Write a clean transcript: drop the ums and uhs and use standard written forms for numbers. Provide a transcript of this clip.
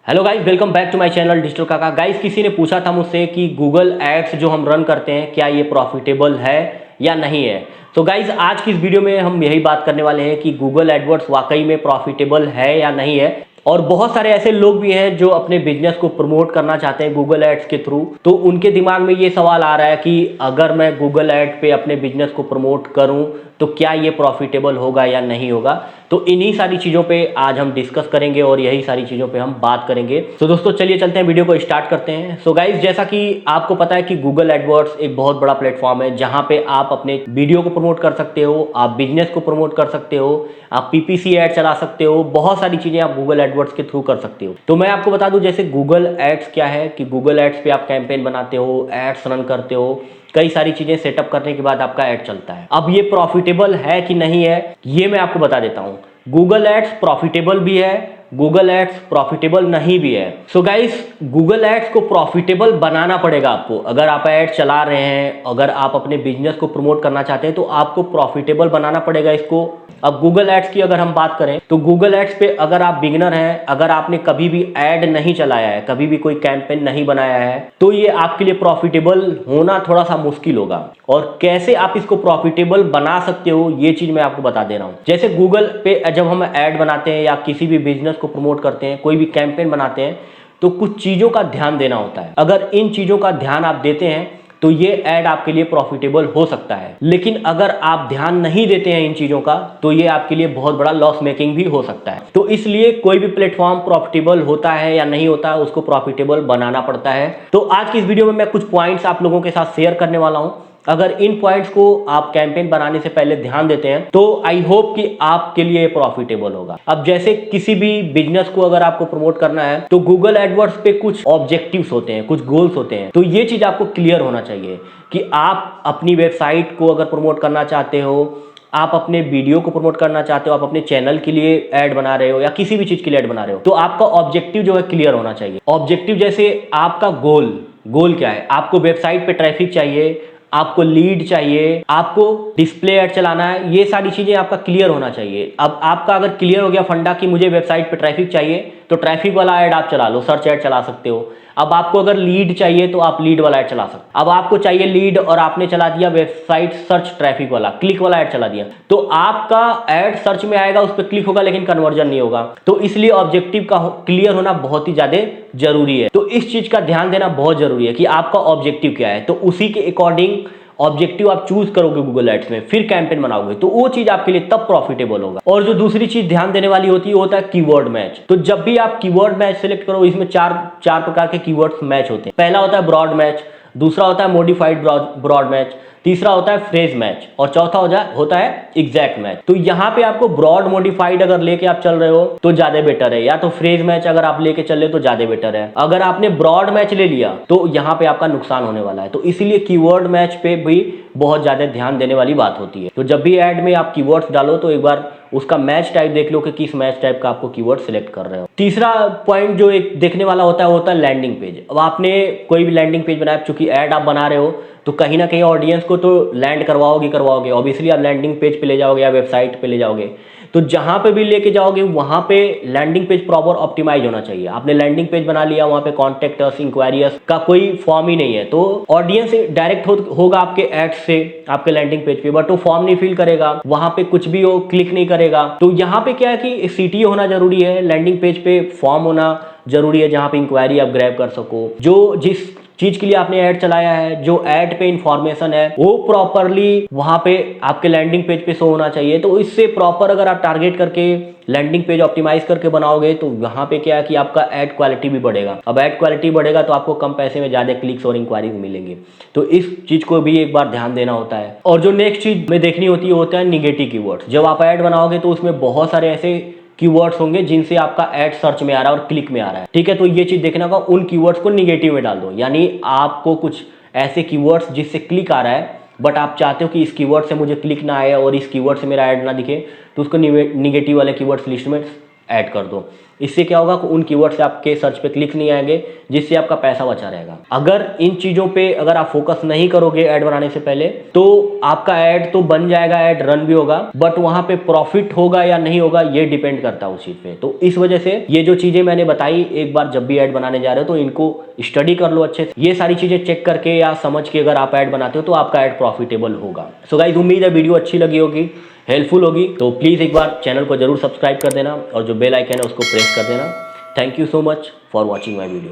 Hello guys, welcome back to my channel digital Kaka. Guys, किसी ने पूछा था मुझसे कि गूगल एड्स जो हम रन करते हैं क्या ये प्रॉफिटेबल है या नहीं है। तो गाइस, आज की इस वीडियो में हम यही बात करने वाले हैं कि गूगल एडवर्ड्स वाकई में प्रॉफिटेबल है या नहीं है। और बहुत सारे ऐसे लोग भी हैं जो अपने बिजनेस को प्रमोट करना चाहते हैं गूगल एड्स के थ्रू। तो उनके दिमाग में ये सवाल आ रहा है कि अगर मैं गूगल एड पे अपने बिजनेस को प्रमोट करूं तो क्या ये प्रॉफिटेबल होगा या नहीं होगा। तो इन्हीं सारी चीज़ों पे आज हम डिस्कस करेंगे और यही सारी चीज़ों पे हम बात करेंगे। तो दोस्तों चलिए चलते हैं, वीडियो को स्टार्ट करते हैं। सो गाइज, जैसा कि आपको पता है कि गूगल एडवर्ड्स एक बहुत बड़ा प्लेटफॉर्म है जहां पे आप अपने वीडियो को प्रमोट कर सकते हो, आप बिजनेस को प्रमोट कर सकते हो, आप पीपीसी एड चला सकते हो, बहुत सारी चीज़ें आप गूगल एडवर्ड्स के थ्रू कर सकते हो। तो मैं आपको बता दूं, जैसे गूगल एड्स क्या है कि गूगल एड्स पे आप कैंपेन बनाते हो, एड्स रन करते हो, कई सारी चीजें सेटअप करने के बाद आपका ऐड चलता है। अब ये प्रॉफिटेबल है कि नहीं है ये मैं आपको बता देता हूं। गूगल एड्स प्रॉफिटेबल भी है, गूगल एड्स प्रॉफिटेबल नहीं भी है। सो गाइस, गूगल एड्स को प्रॉफिटेबल बनाना पड़ेगा आपको। अगर आप ऐड चला रहे हैं, अगर आप अपने बिजनेस को प्रमोट करना चाहते हैं तो आपको प्रॉफिटेबल बनाना पड़ेगा इसको। अब गूगल एड्स की अगर हम बात करें तो गूगल एड्स पे अगर आप बिगिनर हैं, अगर आपने कभी भी ऐड नहीं चलाया है, कभी भी कोई कैंपेन नहीं बनाया है, तो ये आपके लिए प्रॉफिटेबल होना थोड़ा सा मुश्किल होगा। और कैसे आप इसको प्रॉफिटेबल बना सकते हो ये चीज मैं आपको बता दे रहा हूं। जैसे गूगल पे जब हम ऐड बनाते हैं या किसी भी बिजनेस को प्रमोट करते हैं, कोई भी कैंपेन बनाते हैं, तो कुछ चीजों का ध्यान देना होता है। अगर इन चीजों का ध्यान आप देते हैं तो ये ऐड आपके लिए प्रॉफिटेबल हो सकता है। लेकिन अगर आप ध्यान नहीं देते हैं इन चीजों का तो ये आपके लिए बहुत बड़ा लॉस मेकिंग भी हो सकता है। तो इसलिए कोई भी प्लेटफॉर्म प्रॉफिटेबल होता है या नहीं होता है, उसको प्रॉफिटेबल बनाना पड़ता है। तो आज की इस वीडियो में मैं कुछ पॉइंट्स आप लोगों के साथ शेयर करने वाला हूं। अगर इन पॉइंट्स को आप कैंपेन बनाने से पहले ध्यान देते हैं तो आई होप कि आपके लिए प्रॉफिटेबल होगा। अब जैसे किसी भी बिजनेस को अगर आपको प्रमोट करना है तो गूगल एडवर्ड्स पे कुछ ऑब्जेक्टिव्स होते हैं, कुछ गोल्स होते हैं। तो ये चीज आपको क्लियर होना चाहिए कि आप अपनी वेबसाइट को अगर प्रमोट करना चाहते हो, आप अपने वीडियो को प्रमोट करना चाहते हो, आप अपने चैनल के लिए ऐड बना रहे हो या किसी भी चीज के लिए ऐड बना रहे हो, तो आपका ऑब्जेक्टिव जो है क्लियर होना चाहिए। ऑब्जेक्टिव जैसे आपका गोल क्या है। आपको वेबसाइट पे ट्रैफिक चाहिए, आपको लीड चाहिए, आपको डिस्प्ले ऐड चलाना है, ये सारी चीजें आपका क्लियर होना चाहिए। अब आपका अगर क्लियर हो गया फंडा कि मुझे वेबसाइट पे ट्रैफिक चाहिए, तो ट्रैफिक वाला ऐड आप चला लो, सर्च ऐड चला सकते हो। अब आपको अगर लीड चाहिए तो आप लीड वाला ऐड चला सकते हो। अब आपको चाहिए लीड और आपने चला दिया वेबसाइट सर्च ट्रैफिक वाला, क्लिक वाला ऐड चला दिया, तो आपका ऐड सर्च में आएगा, उस पर क्लिक होगा लेकिन कन्वर्जन नहीं होगा। तो इसलिए ऑब्जेक्टिव का क्लियर होना बहुत ही ज्यादा जरूरी है। तो इस चीज का ध्यान देना बहुत जरूरी है कि आपका ऑब्जेक्टिव क्या है। तो उसी के अकॉर्डिंग ऑब्जेक्टिव आप चूज करोगे गूगल एड्स में, फिर कैंपेन बनाओगे तो वो चीज आपके लिए तब प्रॉफिटेबल होगा। और जो दूसरी चीज ध्यान देने वाली होती है वो होता है कीवर्ड मैच। तो जब भी आप कीवर्ड मैच सिलेक्ट करो, इसमें चार प्रकार के कीवर्ड्स मैच होते हैं। पहला होता है ब्रॉड मैच, दूसरा होता है मॉडिफाइड ब्रॉड मैच, तीसरा होता है फ्रेज मैच और चौथा होता है एग्जैक्ट मैच। तो यहाँ पे आपको ब्रॉड मॉडिफाइड अगर लेके आप चल रहे हो तो ज्यादा बेटर है, या तो फ्रेज मैच अगर आप लेके चल रहे हो तो ज्यादा बेटर है। अगर आपने ब्रॉड मैच ले लिया तो यहाँ पे आपका नुकसान होने वाला है। तो इसीलिए कीवर्ड मैच पे भी बहुत ज्यादा ध्यान देने वाली बात होती है। तो जब भी ऐड में आप कीवर्ड्स डालो तो एक बार उसका मैच टाइप देख लो कि किस मैच टाइप का आपको कीवर्ड सिलेक्ट कर रहे हो। तीसरा पॉइंट जो एक देखने वाला होता है वो होता है लैंडिंग पेज। अब आपने कोई भी लैंडिंग पेज बनाया, चूंकि ऐड आप बना रहे हो तो कहीं ना कहीं ऑडियंस को तो लैंड करवाओगे, ऑब्वियसली आप लैंडिंग पेज पे ले जाओगे या वेबसाइट पे ले जाओगे। तो जहां पे भी लेके जाओगे वहां पे लैंडिंग पेज प्रॉपर ऑप्टिमाइज होना चाहिए। आपने लैंडिंग पेज बना लिया, वहां पे कॉन्टेक्ट अस, इंक्वायरी अस का कोई फॉर्म ही नहीं है, तो ऑडियंस डायरेक्ट होगा आपके एड्स से आपके लैंडिंग पेज पे, बट वो फॉर्म नहीं फिल करेगा, वहां पे कुछ भी वो क्लिक नहीं करेगा। तो यहाँ पे क्या है कि सीटीओ होना जरूरी है, लैंडिंग पेज पे फॉर्म होना जरूरी है जहां पे इंक्वायरी आप ग्रैब कर सको। जो जिस चीज के लिए आपने ऐड चलाया है, जो ऐड पे इंफॉर्मेशन है, वो प्रॉपरली वहां पे आपके लैंडिंग पेज पे शो होना चाहिए। तो इससे प्रॉपर अगर आप टारगेट करके लैंडिंग पेज ऑप्टिमाइज करके बनाओगे तो यहाँ पे क्या है कि आपका ऐड क्वालिटी भी बढ़ेगा। अब ऐड क्वालिटी बढ़ेगा तो आपको कम पैसे में ज्यादा क्लिक्स और इंक्वायरीज मिलेंगे। तो इस चीज को भी एक बार ध्यान देना होता है। और जो नेक्स्ट चीज में देखनी होती है वो होता है निगेटिव कीवर्ड्स। जब आप ऐड बनाओगे तो उसमें बहुत सारे ऐसे कीवर्ड्स होंगे जिनसे आपका ऐड सर्च में आ रहा है और क्लिक में आ रहा है, ठीक है। तो ये चीज देखना होगा, उन कीवर्ड्स को निगेटिव में डाल दो। यानी आपको कुछ ऐसे कीवर्ड्स जिससे क्लिक आ रहा है बट आप चाहते हो कि इस कीवर्ड से मुझे क्लिक ना आए और इस कीवर्ड से मेरा ऐड ना दिखे, तो उसको निगेटिव वाले कीवर्ड्स लिस्ट में ऐड कर दो। इससे क्या होगा कि उन कीवर्ड से आपके सर्च पे क्लिक नहीं आएंगे, जिससे आपका पैसा बचा रहेगा। अगर इन चीज़ों पे अगर आप फोकस नहीं करोगे ऐड बनाने से पहले, तो आपका ऐड तो बन जाएगा, ऐड रन भी होगा, बट वहां पे प्रॉफिट होगा या नहीं होगा ये डिपेंड करता है उस चीज़ पे। तो इस वजह से ये जो चीज़ें मैंने बताई, एक बार जब भी ऐड बनाने जा रहे हो तो इनको स्टडी कर लो अच्छे से। ये सारी चीज़ें चेक करके या समझ के अगर आप ऐड बनाते हो तो आपका ऐड प्रॉफिटेबल होगा। सो गाइस, उम्मीद है वीडियो अच्छी लगी होगी, हेल्पफुल होगी। तो प्लीज़ एक बार चैनल को जरूर सब्सक्राइब कर देना और जो बेल आइकन है उसको प्रेस कर देना। Thank you so much for watching my video.